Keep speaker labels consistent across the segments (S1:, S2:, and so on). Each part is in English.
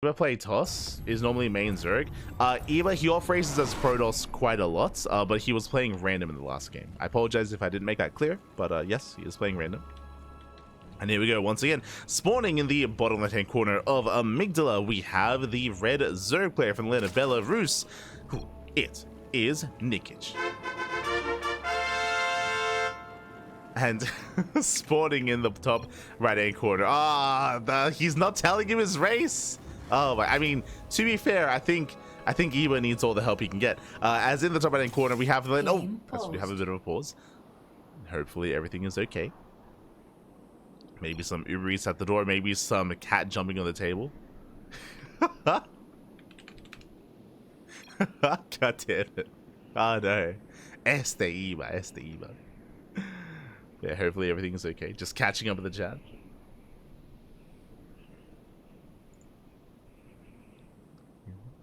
S1: Eba play Toss is normally main Zerg. Eba, he off-races as Protoss quite a lot, but he was playing random in the last game. I apologize if I didn't make that clear, but yes, he is playing random. And here we go once again. Spawning in the bottom left-hand corner of Amygdala, we have the red Zerg player from the land of Belarus. It is Nikich. And spawning in the top right-hand corner. He's not telling him his race. Oh, I mean, to be fair, I think Eba needs all the help he can get. As in the top right-hand corner, we have the we have a bit of a pause. Hopefully, everything is okay. Maybe some Uber Eats at the door. Maybe some cat jumping on the table. God damn it! Oh no, Este Eba. Yeah, hopefully everything is okay. Just catching up with the chat.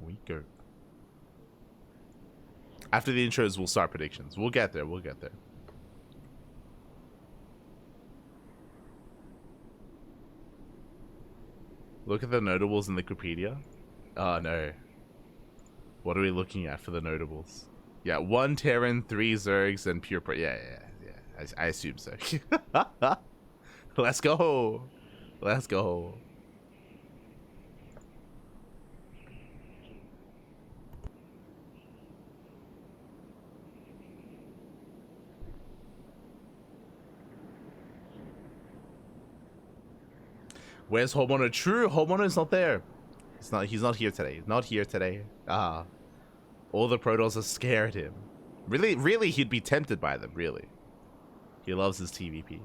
S1: We go. After the intros, we'll start predictions. We'll get there. Look at the notables in the Wikipedia. Oh no. What are we looking at for the notables? Yeah, 1 Terran, 3 Zergs, and pure yeah. I assume so. Let's go. Where's Homono? True, Homono's not there. He's not here today. All the Protoss are scared him. Really, he'd be tempted by them, really. He loves his TVP.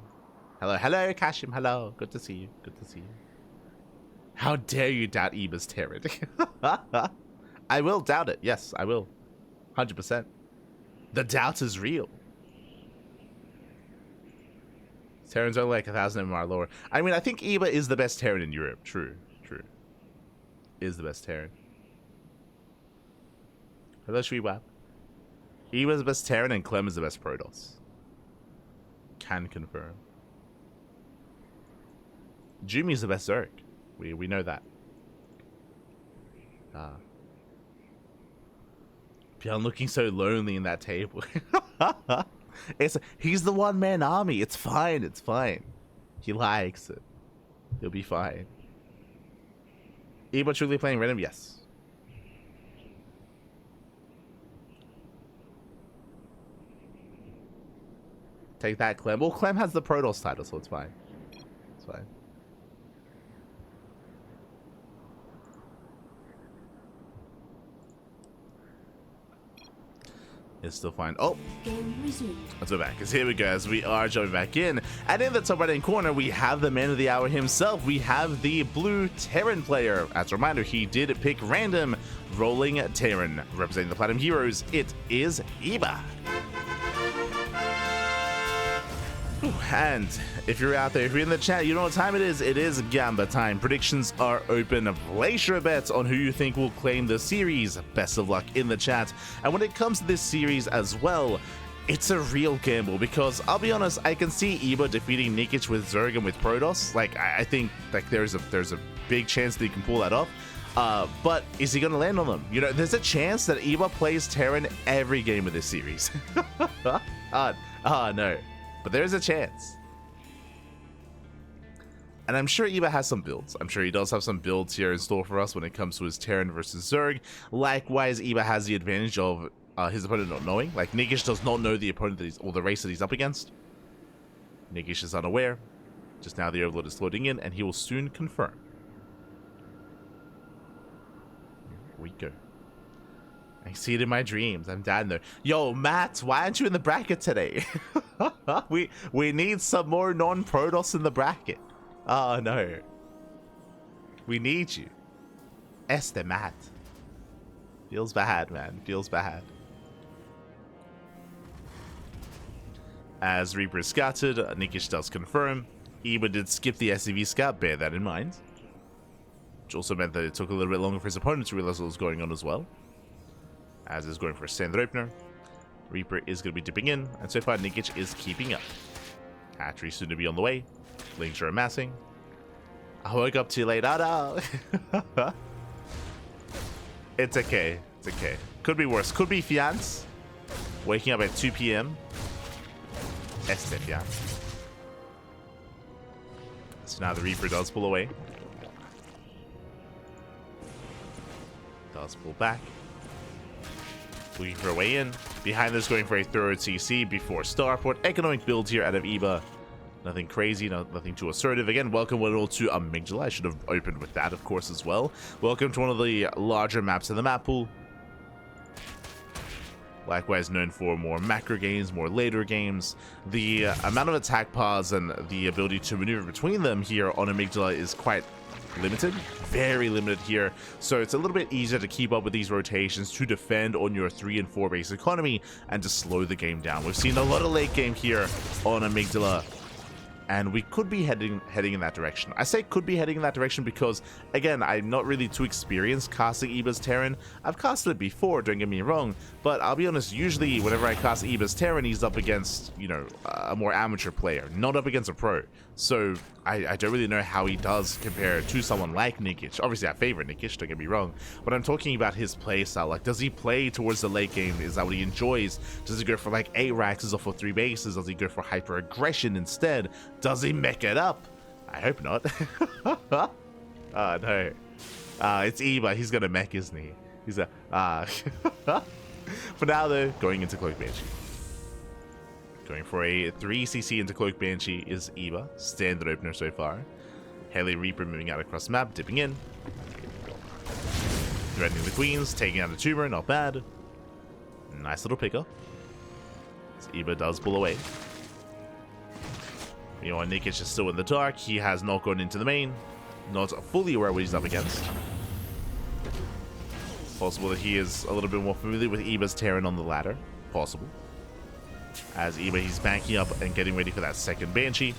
S1: Hello, Kashim, hello. Good to see you. How dare you doubt Eba's Terran? I will doubt it. Yes, I will. 100%. The doubt is real. Terran's only like 1,000 MMR lower. I mean, I think Eba is the best Terran in Europe. True. Is the best Terran. Hello, Shweewap. Eba's the best Terran and Clem is the best Protoss. Can confirm. Jumi's the best Zerg. We know that. Bjorn looking so lonely in that table. He's the one-man army. It's fine. He likes it. He'll be fine. Eba truly playing random? Yes. Take that, Clem. Well, Clem has the Protoss title, so it's fine. It's still fine. Oh, let's go back. Because here we go, as we are jumping back in. And in the top right-hand corner, we have the man of the hour himself. We have the blue Terran player. As a reminder, he did pick random rolling Terran. Representing the Platinum Heroes, it is Eba. And if you're out there, if you're in the chat, you know what time it is. It is Gamba time. Predictions are open. Place your bets on who you think will claim the series. Best of luck in the chat. And when it comes to this series as well, it's a real gamble because I'll be honest, I can see Eba defeating Nikich with Zerg and with Protoss. Like, I think like there's a big chance that he can pull that off. But is he gonna land on them? You know, there's a chance that Eba plays Terran every game of this series. No. But there's a chance. And I'm sure Eba has some builds. I'm sure he does have some builds here in store for us when it comes to his Terran versus Zerg. Likewise, Eba has the advantage of his opponent not knowing. Like, Nikich does not know the opponent or the race that he's up against. Nikich is unaware. Just now the Overlord is loading in, and he will soon confirm. Here we go. I see it in my dreams. I'm down there. Yo, Matt, why aren't you in the bracket today? we need some more non-Protoss in the bracket. Oh, no. We need you. Este, Matt. Feels bad, man. Feels bad. As Reaper is scattered, Nikich does confirm. Eba did skip the SCV scout, bear that in mind. Which also meant that it took a little bit longer for his opponent to realize what was going on as well. As is going for a standard opener. Reaper is going to be dipping in, and so far Nikich is keeping up. Hatchery soon to be on the way. Links are amassing. I woke up too late. Oh no! It's okay. It's okay. Could be worse. Could be Fiance. Waking up at 2 p.m. Este Fiance. So now the Reaper does pull away. Does pull back. Looking for a way in. Behind this, going for a third CC before Starport. Economic build here out of Eba. Nothing crazy, nothing too assertive. Again, welcome one all to Amygdala. I should have opened with that, of course, as well. Welcome to one of the larger maps in the map pool. Likewise known for more macro games, more later games. The amount of attack paths and the ability to maneuver between them here on Amygdala is quite limited. Very limited here. So it's a little bit easier to keep up with these rotations, to defend on your 3 and 4 base economy, and to slow the game down. We've seen a lot of late game here on Amygdala, and we could be heading in that direction. I say could be heading in that direction because, again, I'm not really too experienced casting Eba's Terran. I've casted it before, don't get me wrong, but I'll be honest, usually whenever I cast Eba's Terran, he's up against, you know, a more amateur player, not up against a pro. So I don't really know how he does compare to someone like Nikich. Obviously, I favor Nikich, don't get me wrong, but I'm talking about his play style. Like, does he play towards the late game? Is that what he enjoys? Does he go for like 8 racks or for 3 bases? Does he go for hyper aggression instead? Does he mech it up? I hope not. Oh no. It's Eba. He's gonna mech, isn't he? He's a For now though, going into Cloak Banshee. Going for a 3cc into Cloak Banshee is Eba. Standard opener so far. Heli Reaper moving out across the map, dipping in. Threatening the queens, taking out a tumor, not bad. Nice little pickup. As Eba does pull away. You know, Nikich is still in the dark. He has not gone into the main. Not fully aware what he's up against. Possible that he is a little bit more familiar with Eba's Terran on the ladder. Possible. As Eba, he's banking up and getting ready for that second Banshee.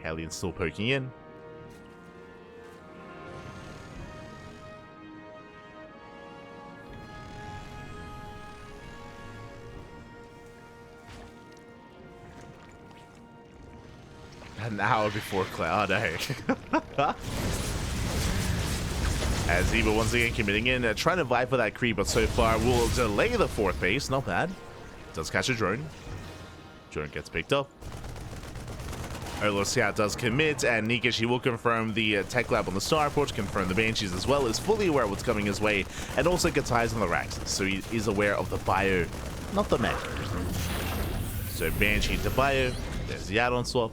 S1: Hellion still poking in. An hour before Cloud, eh? As Eba once again committing in, trying to vibe for that creep, but so far will delay the 4th base. Not bad. Does catch a drone. Drone gets picked up. Olo Scout does commit, and Nikich, he will confirm the tech lab on the starport, confirm the Banshees as well, is fully aware of what's coming his way, and also gets eyes on the racks, so he is aware of the bio, not the mech. So Banshee to bio, there's the add-on swap.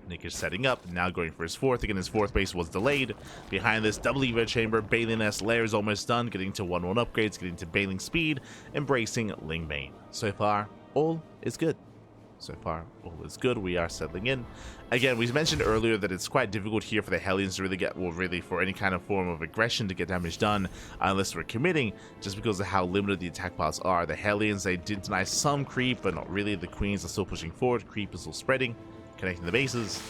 S1: Nikich setting up, now going for his 4th. Again, his 4th base was delayed. Behind this, double Evo chamber, Baling S layer is almost done, getting to 1-1 upgrades, getting to Baling speed, embracing Ling Bane. So far, all is good. So far, all is good. We are settling in. Again, we mentioned earlier that it's quite difficult here for the Hellions to really get, well, really for any kind of form of aggression to get damage done, unless we're committing, just because of how limited the attack paths are. The Hellions, they did deny some creep, but not really. The Queens are still pushing forward. Creep is still spreading. Connecting the bases.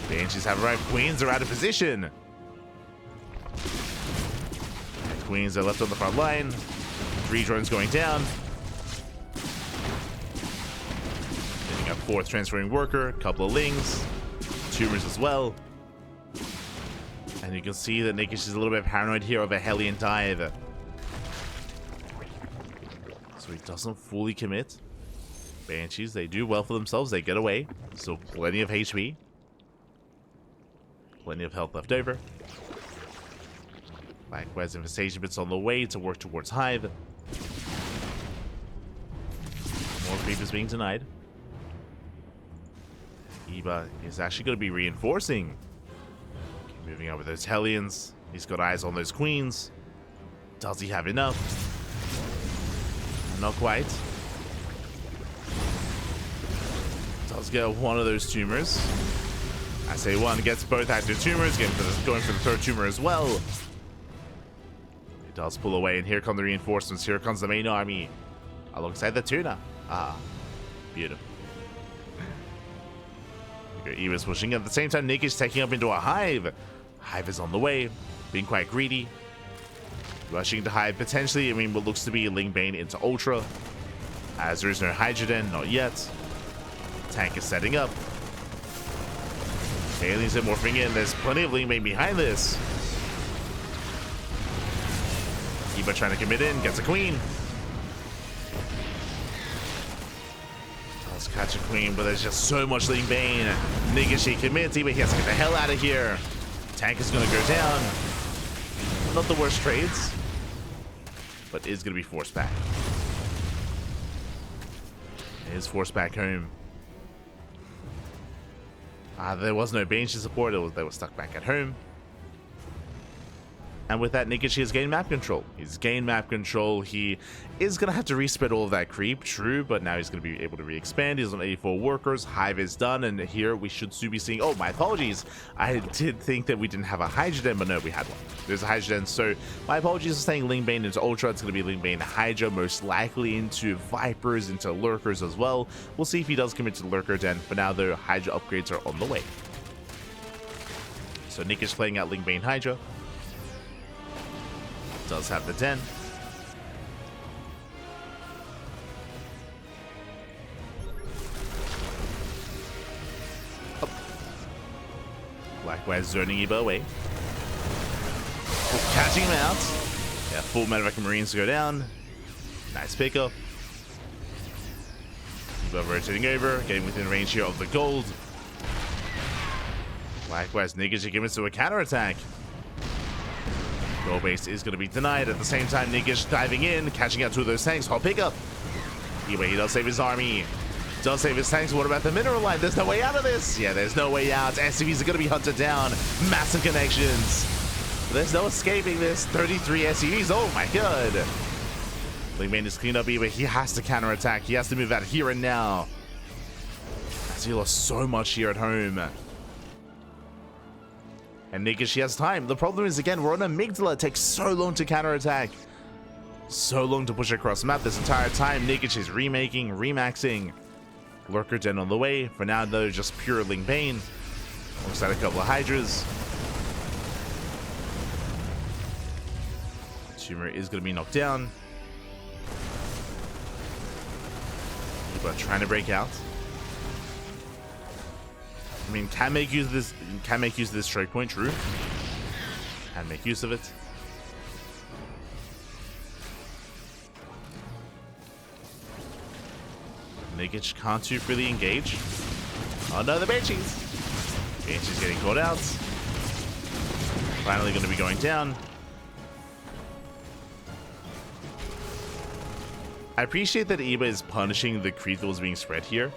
S1: Banshees have arrived. Queens are out of position. And Queens are left on the front line. 3 drones going down. Getting a 4th transferring worker. Couple of Lings. Tumors as well. And you can see that Nikich is a little bit paranoid here of a Hellion dive. So he doesn't fully commit. Banshees, they do well for themselves. They get away. So plenty of HP. Plenty of health left over. Likewise, Infestation Bits on the way to work towards Hive. More creepers being denied. Eba is actually going to be reinforcing. Keep moving over those Hellions. He's got eyes on those Queens. Does he have enough? Not quite. Does get one of those tumors. I say one, gets both active tumors, going for the 3rd tumor as well. He does pull away, and here come the reinforcements. Here comes the main army alongside the tuna. Ah, beautiful. Eba's pushing at the same time. Nikich taking up into a Hive. Hive is on the way, being quite greedy. Rushing to Hive, potentially, I mean, what looks to be Ling Bane into Ultra. As there is no Hydrogen, not yet. Tank is setting up. Bailey's in morphing in. There's plenty of Ling Bane behind this. Eva trying to commit in, gets a queen. Does catch a queen, but there's just so much Ling Bane. Nikich commits, Eva, he has to get the hell out of here. Tank is gonna go down. Not the worst trades, but is gonna be forced back. It is forced back home. There was no Bane to support, they were stuck back at home. And with that, Nikich has gained map control. He's gained map control. He is going to have to respread all of that creep, true, but now he's going to be able to re-expand. He's on 84 workers. Hive is done, and here we should soon be seeing... Oh, my apologies. I did think that we didn't have a Hydra Den, but no, we had one. There's a Hydra Den, so my apologies for saying Ling Bane into Ultra. It's going to be Ling Bane Hydra, most likely into Vipers, into Lurkers as well. We'll see if he does commit to the Lurker Den. For now, the Hydra upgrades are on the way. So Nikich playing out Ling Bane Hydra. Does have the den. Up. Likewise, zoning Eba away. Catching him out. Yeah, full medevac Marines go down. Nice pickup. Eba rotating over, getting within range here of the gold. Likewise, Nikich commits to a counterattack. Gold base is going to be denied. At the same time, Nikich diving in, catching out two of those tanks. Hot pickup. Anyway, he does save his army. Does save his tanks. What about the mineral line? There's no way out of this. Yeah, there's no way out. SCVs are going to be hunted down. Massive connections. There's no escaping this. 33 SCVs. Oh my god. Ling Bane is cleaned up even. He has to counterattack. He has to move out here and now. As he lost so much here at home. And Nikich, he has time. The problem is, again, we're on Amygdala. It takes so long to counterattack. So long to push across the map. This entire time, Nikich is remaking, remaxing. Lurker Den on the way. For now, though, just pure Ling Bane. Alongside a couple of Hydras. Tumor is going to be knocked down. People are trying to break out. I mean, can make use of this choke point, true. Can make use of it. Nikich can't too freely engage. Oh no, the Banshees! Banshees getting caught out. Finally going to be going down. I appreciate that Eba is punishing the creep that was being spread here,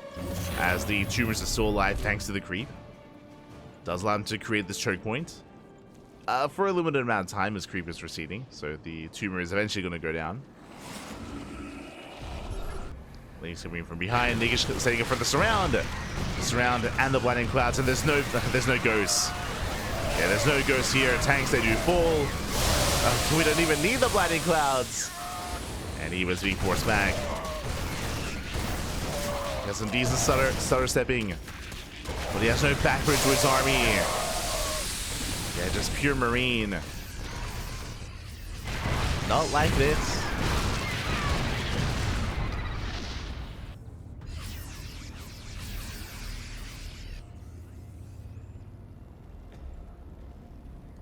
S1: as the tumors are still alive thanks to the creep. Does allow him to create this choke point for a limited amount of time as creep is receding, so the tumor is eventually going to go down. Link's coming from behind. Nikich setting it for the surround. The surround and the blinding clouds, and there's no ghosts. Yeah, there's no ghosts here. Tanks, they do fall. We don't even need the blinding clouds. And he was being forced back. He has some decent stutter stepping. But he has no backbone to his army. Yeah, just pure Marine. Not like this.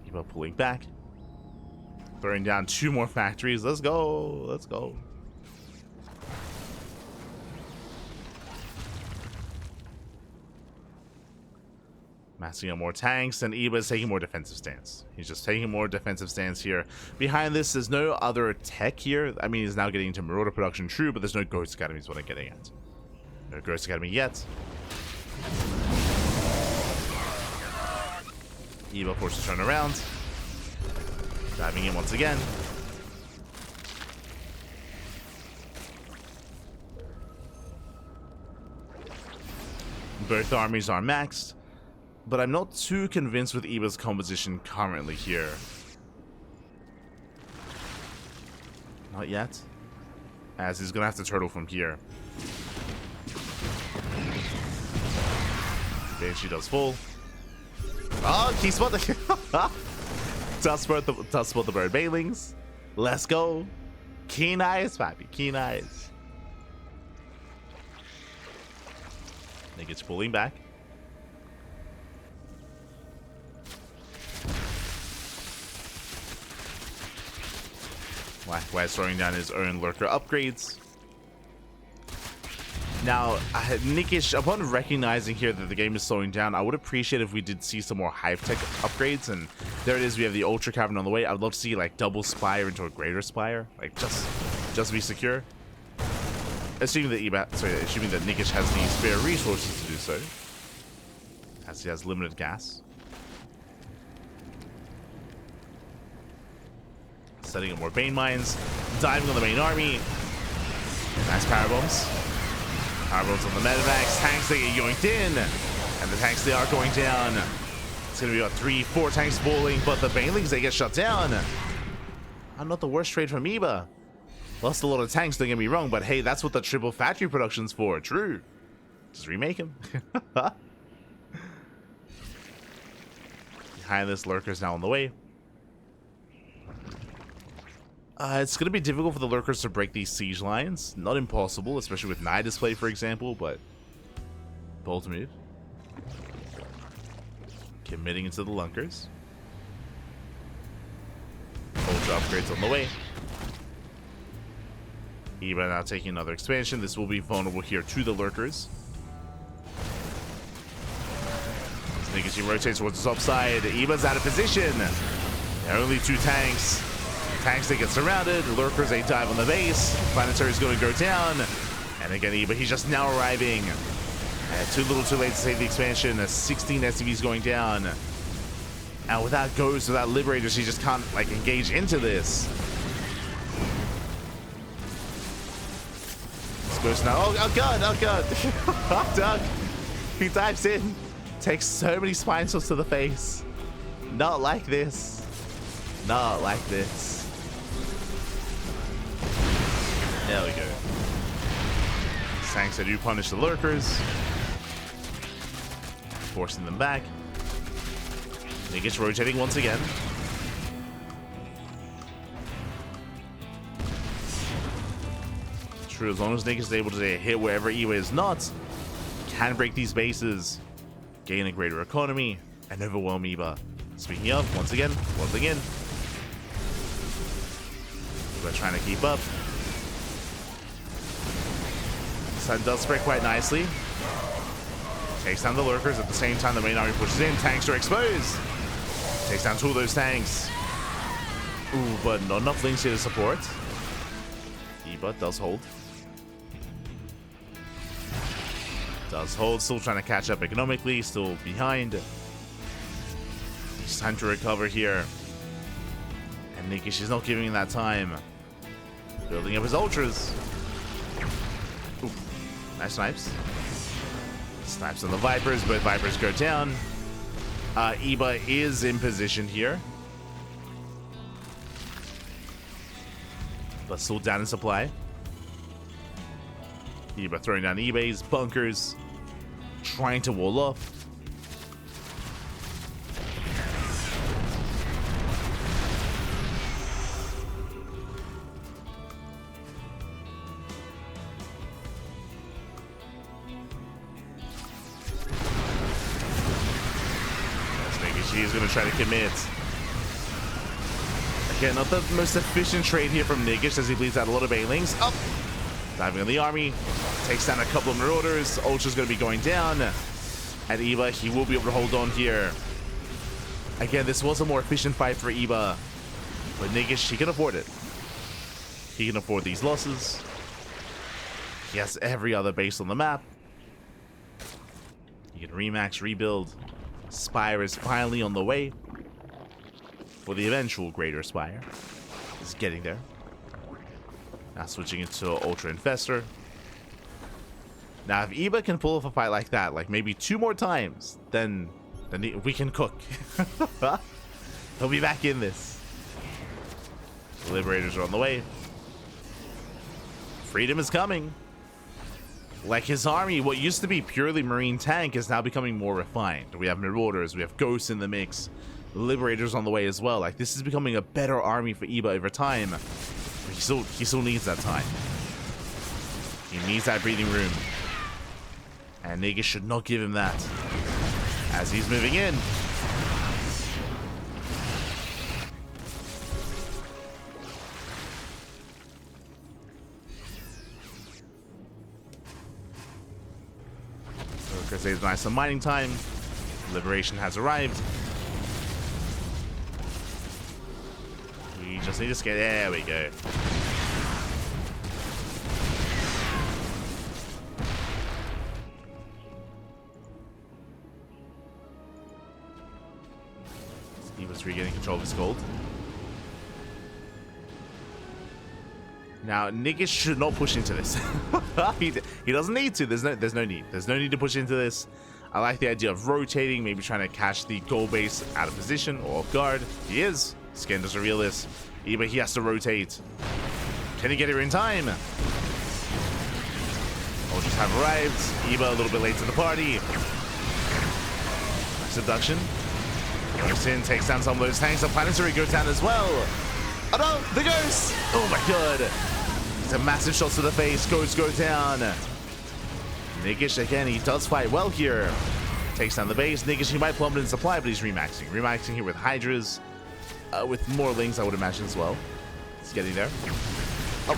S1: Keep on pulling back. Throwing down two more factories. Let's go. Let's go. Massing up more tanks, and Eba is taking more defensive stance. He's just taking more defensive stance here. Behind this, there's no other tech here. I mean, he's now getting into Marauder production, true, but there's no Ghost Academy is what I'm getting at. No Ghost Academy yet. Eba forced to turn around. Diving in once again. Both armies are maxed, but I'm not too convinced with Eba's composition currently here. Not yet, as he's gonna have to turtle from here. Banshee does fall. Oh, key spot the does spot the bird Bailings. Let's go. Keen eyes, papi. Keen eyes. Nikich pulling back. while throwing down his own lurker upgrades. Now, Nikich, upon recognizing here that the game is slowing down, I would appreciate if we did see some more hive tech upgrades. And there it is, we have the Ultra Cavern on the way. I would love to see like double Spire into a Greater Spire, like just to be secure. Assuming that Nikich has the spare resources to do so, as he has limited gas. Setting up more Bane Mines, diving on the main army. Nice power bombs. Power bombs on the medevacs. Tanks, they get yoinked in. And the tanks, they are going down. It's going to be about 3-4 tanks falling, but the Banelings, they get shut down. Not the worst trade from Eba. Lost a lot of tanks, don't get me wrong, but hey, that's what the triple factory production's for. True. Just remake them. Behind this, Lurker's now on the way. It's going to be difficult for the Lurkers to break these siege lines. Not impossible, especially with Night Display, for example, but bold move. Committing into the Lunkers. Ultra upgrades on the way. Eba now taking another expansion. This will be vulnerable here to the Lurkers. As Nikich rotates towards his upside, Eba's out of position. There are only 2 tanks. Tanks, they get surrounded. Lurkers, they dive on the base. Planetary's going to go down. And again, Eba, he's just now arriving. Too little too late to save the expansion. 16 SCVs going down. And without Ghosts, without Liberators, he just can't like engage into this. This Ghost now. Oh god, oh god. Doug. He dives in. Takes so many spine shots to the face. Not like this. Not like this. There we go. Tanks, they do punish the Lurkers. Forcing them back. Nikich rotating once again. True, as long as Nikich is able to hit wherever Eba is not, can break these bases, gain a greater economy, and overwhelm Eba. Speaking of, once again, we're trying to keep up. Sun does spread quite nicely. Takes down the Lurkers at the same time the main army pushes in. Tanks are exposed. Takes down 2 of those tanks. Ooh, but not enough links here to support. Eba does hold. Does hold, still trying to catch up economically, still behind. It's time to recover here. And Nikich is not giving him that time. Building up his ultras. Ooh, nice snipes. Snipes on the Vipers, both Vipers go down. Eba is in position here. But still down in supply. Eba throwing down Eba's bunkers. Trying to wall off. He's going to try to commit. Again, not the most efficient trade here from Nikich as he bleeds out a lot of Banelings. Up! Diving on the army. Takes down a couple of Marauders. Ultra's going to be going down. And Eba, he will be able to hold on here. Again, this was a more efficient fight for Eba. But Nikich, he can afford it. He can afford these losses. He has every other base on the map. He can remax, rebuild. Spire is finally on the way for the eventual Greater Spire. It's getting there. Now switching into Ultra Infestor. Now if Eba can pull off a fight like that, like maybe 2 more times, then we can cook. He'll be back in this. The Liberators are on the way. Freedom is coming. Like his army, what used to be purely Marine tank is now becoming more refined. We have Marauders, we have Ghosts in the mix, Liberators on the way as well. Like this is becoming a better army for Eba over time. But he still needs that time. He needs that breathing room. And Nikich should not give him that. As he's moving in. Crusades nice some mining time. Liberation has arrived. We just need to get. There we go. He was regaining control of his gold. Now, Nikich should not push into this. he doesn't need to. There's no need. There's no need to push into this. I like the idea of rotating, maybe trying to catch the gold base out of position or off guard. He is. Skin doesn't reveal this. But he has to rotate. Can he get here in time? Ultras have arrived. Eba a little bit late to the party. Subduction. Goes in, takes down some of those tanks. The planetary goes down as well. Oh no, the ghost! Oh my god. It's a massive shot to the face. Ghost goes down. Nikich again, he does fight well here. Takes down the base. Nikich, he might plummet in supply, but he's remaxing. Remaxing here with Hydras. With more Lings, I would imagine as well. He's getting there. Oh.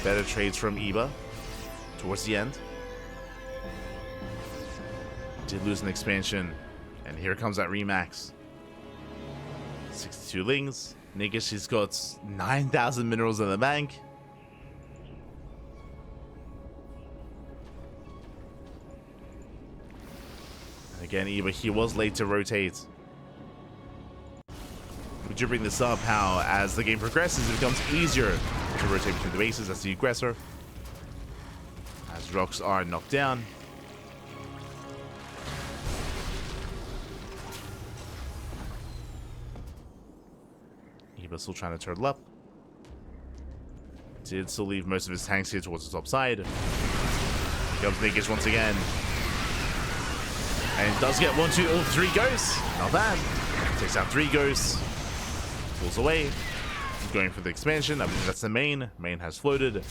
S1: Better trades from Eba towards the end. Did lose an expansion. And here comes that remax. 62 Lings. Nikich, he's got 9,000 minerals in the bank. And again, Eba, he was late to rotate. We do bring this up how, as the game progresses, it becomes easier to rotate between the bases as the aggressor. As rocks are knocked down. But still trying to turtle up. Did still leave most of his tanks here towards the top side. Here comes Nikich once again. And does get 1, 2, 3 ghosts. Not bad. Takes out 3 ghosts. Pulls away. Going for the expansion. I believe that's the main. Main has floated.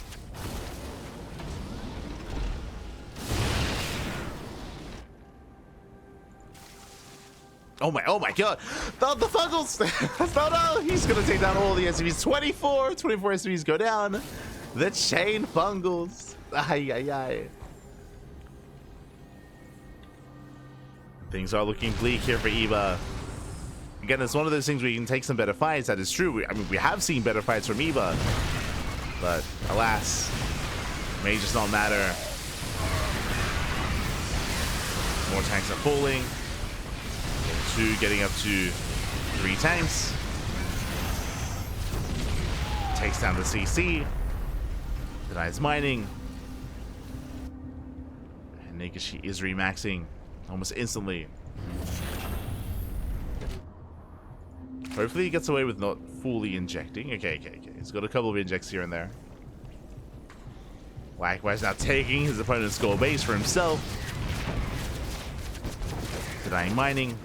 S1: Oh my god. The Fungals. No, he's going to take down all the SCVs. 24 SCVs go down. The chain Fungals. Ay. Things are looking bleak here for Eba. Again, it's one of those things where you can take some better fights. That is true. I mean, we have seen better fights from Eba. But, alas, may just not matter. More tanks are falling. 2 getting up to 3 tanks. Takes down the CC. Denies mining. And Nikich is remaxing almost instantly. Hopefully he gets away with not fully injecting. Okay. He's got a couple of injects here and there. Likewise now taking his opponent's gold base for himself. Denying mining.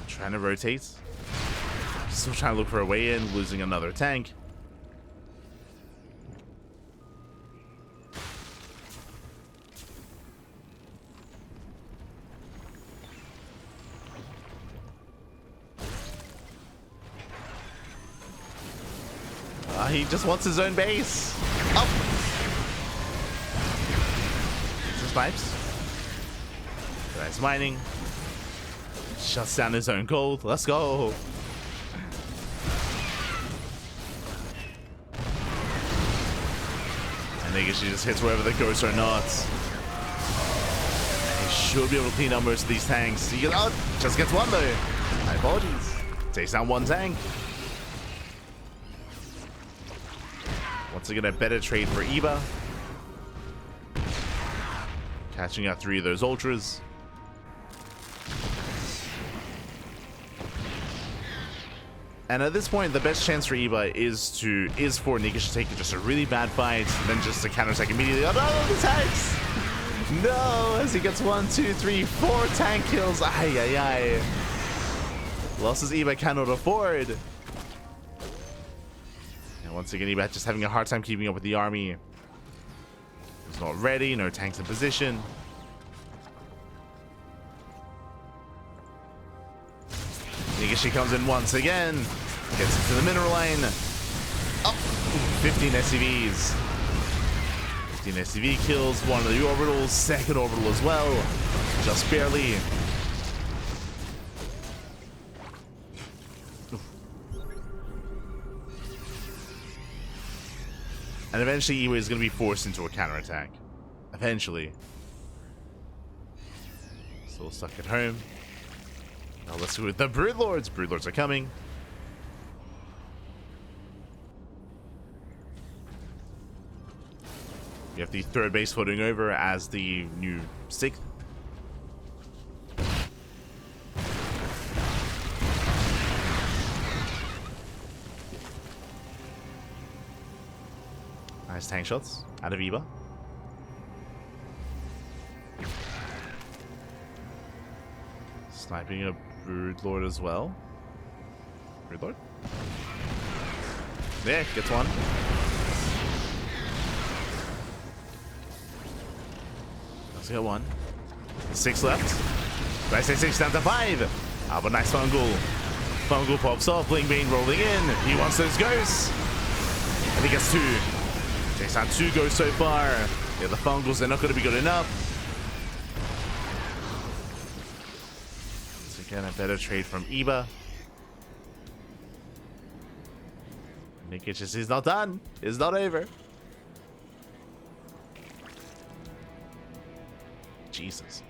S1: Trying to rotate. Still trying to look for a way in, losing another tank. He just wants his own base. Up. Some pipes. Nice mining. Shuts down his own gold. Let's go. And Nikich just hits wherever the ghosts are not. He should be able to clean up most of these tanks. He gets, just gets one though. My apologies. Takes down 1 tank. Once again, a better trade for Eba. Catching out 3 of those ultras. And at this point, the best chance for Eba is for Nikich to take just a really bad fight, then just to counterattack immediately. Oh no, the tanks! No, as he gets 1, 2, 3, 4 tank kills. Ay. Losses Eba cannot afford. And once again, Eba just having a hard time keeping up with the army. It's not ready, no tanks in position. Nikich comes in once again. Gets into the mineral line. Up. 15 SCVs. 15 SCV kills. One of the orbitals. Second orbital as well. Just barely. And eventually Iwa is going to be forced into a counterattack. Eventually. Still stuck at home. Now let's go with the Broodlords. Broodlords are coming. We have the third base floating over as the new sixth. Nice tank shots out of Eva. Sniping a Broodlord as well. Broodlord? There, gets one. Let's get one. 6 left. Nice 6 down to 5. Ah, but nice Fungal. Fungal pops off. Bling rolling in. He wants those ghosts. And he gets 2. Takes out 2 ghosts so far. Yeah, the Fungals, they're not going to be good enough. So again, a better trade from Eba. Nikich is not done. It's not over. Jesus.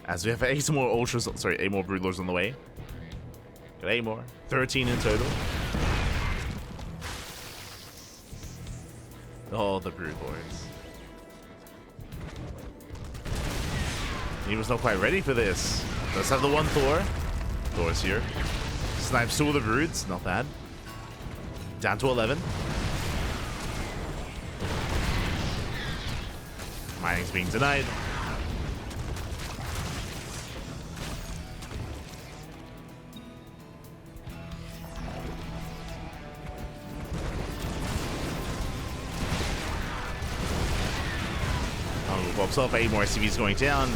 S1: As we have 8 more ultras, sorry, 8 more Broodlords on the way. Got 8 more. 13 in total. Oh, the Broodlords. He was not quite ready for this. Let's have the one Thor. Thor's here. Snipes 2 of the Broods. Not bad. Down to 11. Mining's being denied. Pops off, 8 more SCVs going down.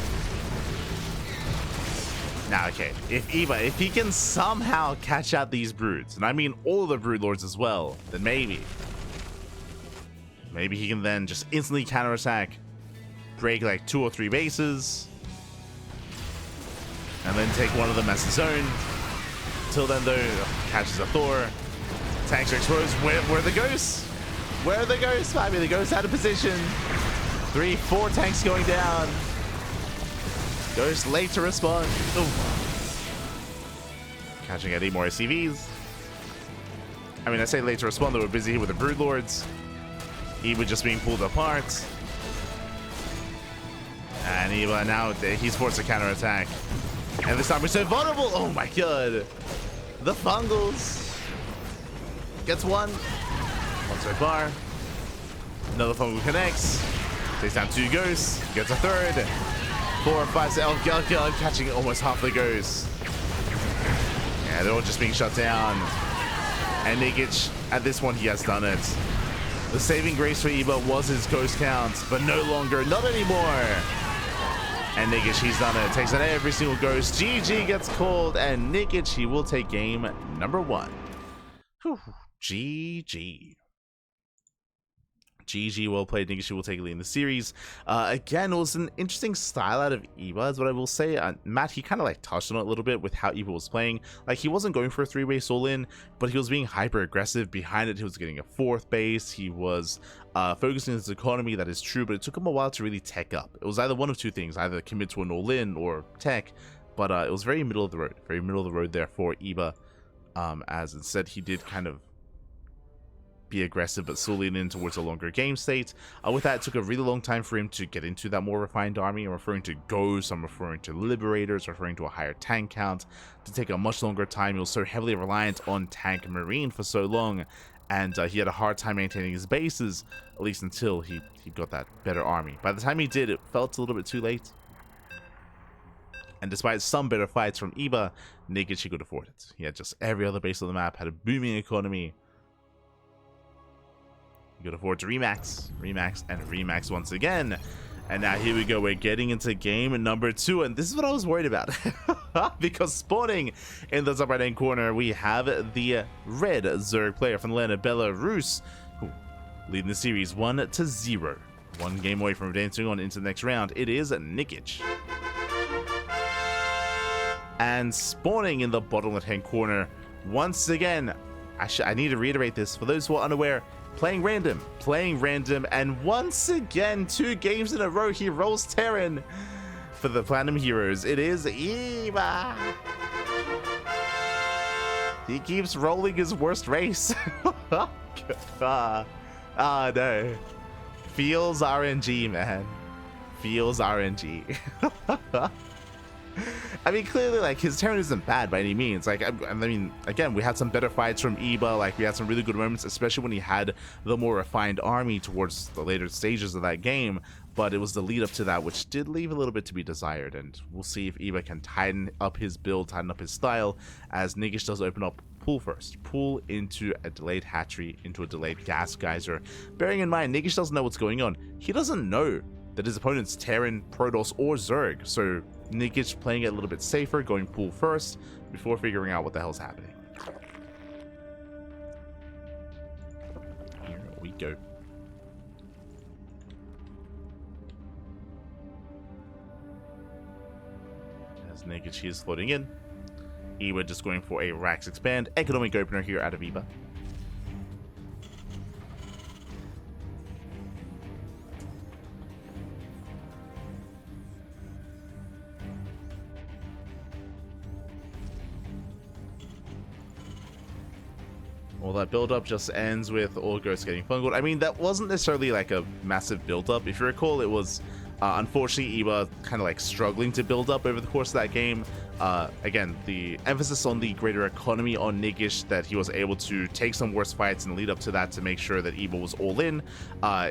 S1: Now, okay, if he can somehow catch out these Broods, and I mean all the Broodlords as well, then maybe he can then just instantly counterattack, break like 2 or 3 bases, and then take one of them as his own. Till then, though, catches a Thor. Tanks are exposed. Where are the ghosts? Where are the ghosts? I mean, the ghosts out of position. 3, 4 tanks going down. Ghost late to respond. Ooh. Catching at 8 more SCVs. I mean, I say late to respond, they were busy here with the Broodlords. Eva just being pulled apart. And Eva now, he's forced to counterattack. And this time we're so vulnerable. Oh my god. The Fungals. Gets 1. 1 so far. Another Fungal connects. Takes down 2 ghosts. Gets a 3rd. 4, 5, 6. Oh god, catching almost half the ghosts. Yeah, they're all just being shut down. And Nikich, at this one, he has done it. The saving grace for Eba was his ghost count, but no longer, not anymore. And Nikich, he's done it. Takes out every single ghost. GG gets called, and Nikich, he will take game number 1. Whew. GG. GG, well played. Nikich will take a lead in the series. Again, it was an interesting style out of Eba, is what I will say. Matt, he kind of like touched on it a little bit with how Eba was playing. Like, he wasn't going for a 3 base all-in, but he was being hyper aggressive. Behind it, he was getting a 4th base. He was focusing on his economy. That is true, but it took him a while to really tech up. It was either one of 2 things, either commit to an all-in or tech, but it was very middle of the road. Very middle of the road there for Eba, as instead he did kind of be aggressive but slowly lean in towards a longer game state. With that, it took a really long time for him to get into that more refined army. I'm referring to ghosts, I'm referring to liberators, referring to a higher tank count. To take a much longer time, he was so heavily reliant on tank and marine for so long, and he had a hard time maintaining his bases, at least until he got that better army. By the time he did, it felt a little bit too late. And despite some better fights from Eba, Nikich, he could afford it. He had just every other base on the map, had a booming economy. You can afford to remax, remax, and remax once again. And now here we go, we're getting into game number 2, and this is what I was worried about. Because spawning in the top right hand corner, we have the red Zerg player from the land of Belarus, who leading the series 1-0. One game away from advancing on into the next round. It is Nikich. And spawning in the bottom left hand corner, once again, I need to reiterate this for those who are unaware, playing random, and once again, 2 games in a row, he rolls Terran for the Platinum Heroes. It is Eva. He keeps rolling his worst race. No. Feels RNG, man. Feels RNG. I mean, clearly, like, his Terran isn't bad by any means. Like, I mean, again, we had some better fights from Eba. Like, we had some really good moments, especially when he had the more refined army towards the later stages of that game. But it was the lead up to that which did leave a little bit to be desired. And we'll see if Eba can tighten up his build, tighten up his style, as Nikich does open up pool first. Pool into a delayed hatchery, into a delayed gas geyser. Bearing in mind, Nikich doesn't know what's going on. He doesn't know that his opponent's Terran, Protoss, or Zerg. So Nikich playing it a little bit safer, going pool first, before figuring out what the hell's happening. Here we go. As Nikich is floating in. Eba just going for a Rax Expand. Economic opener here out of Eba. Well, that build-up just ends with all ghosts getting fungled. I mean, that wasn't necessarily like a massive build-up. If you recall, it was unfortunately Eba kind of like struggling to build up over the course of that game. Again, the emphasis on the greater economy on Nikich, that he was able to take some worse fights and lead up to that to make sure that Eba was all in.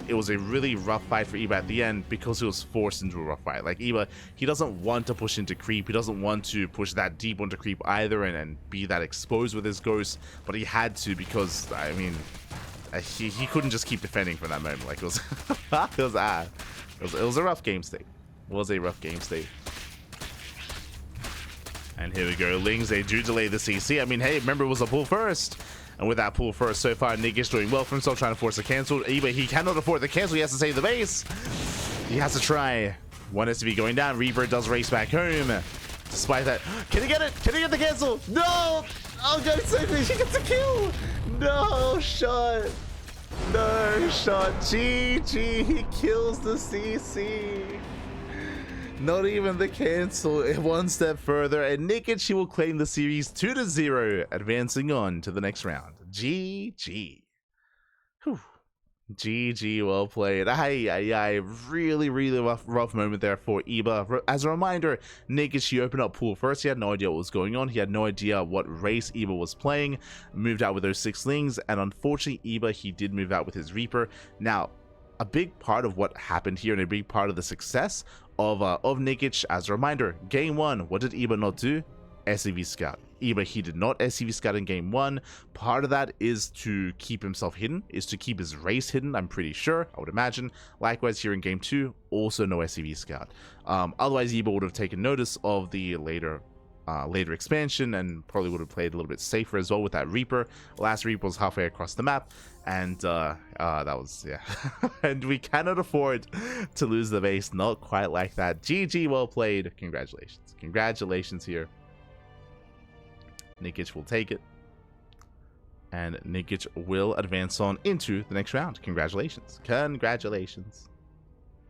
S1: It was a really rough fight for Eba at the end because he was forced into a rough fight. Like Eba, he doesn't want to push into creep. He doesn't want to push that deep onto creep either and be that exposed with his ghost, but he had to because, I mean, he couldn't just keep defending from that moment. Like it was, it was a rough game state. It was a rough game state. And here we go, Lings, they do delay the CC. I mean, hey, remember it was a pull first. And with that pull first, so far, Nikich doing well for himself, trying to force a cancel. Eba, he cannot afford the cancel, he has to save the base. He has to try. One SCV going down, Reaper does race back home. Despite that, can he get it? Can he get the cancel? No! Oh, God, it's so close, he gets a kill! No shot! No shot, GG, he kills the CC. Not even the cancel, one step further, and Nikich, he will claim the series 2-0, advancing on to the next round. GG. Whew. GG, well played. Really rough moment there for Eba. As a reminder, Nikich, he opened up pool first. He had no idea what was going on. He had no idea what race Eba was playing. Moved out with those 6 Lings, and unfortunately, Eba, he did move out with his Reaper. Now, a big part of what happened here and a big part of the success of Nikich, as a reminder, game 1, what did Eba not do? SCV Scout. Eba, he did not SCV Scout in game 1. Part of that is to keep himself hidden, is to keep his race hidden, I'm pretty sure, I would imagine. Likewise here in game 2, also no SCV Scout. Otherwise, Eba would have taken notice of the later expansion and probably would have played a little bit safer as well with that Reaper. Last Reaper was halfway across the map, and that was, yeah. And we cannot afford to lose the base, not quite like that. GG, well played. Congratulations here. Nikich will take it, and Nikich will advance on into the next round. Congratulations.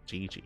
S1: GG.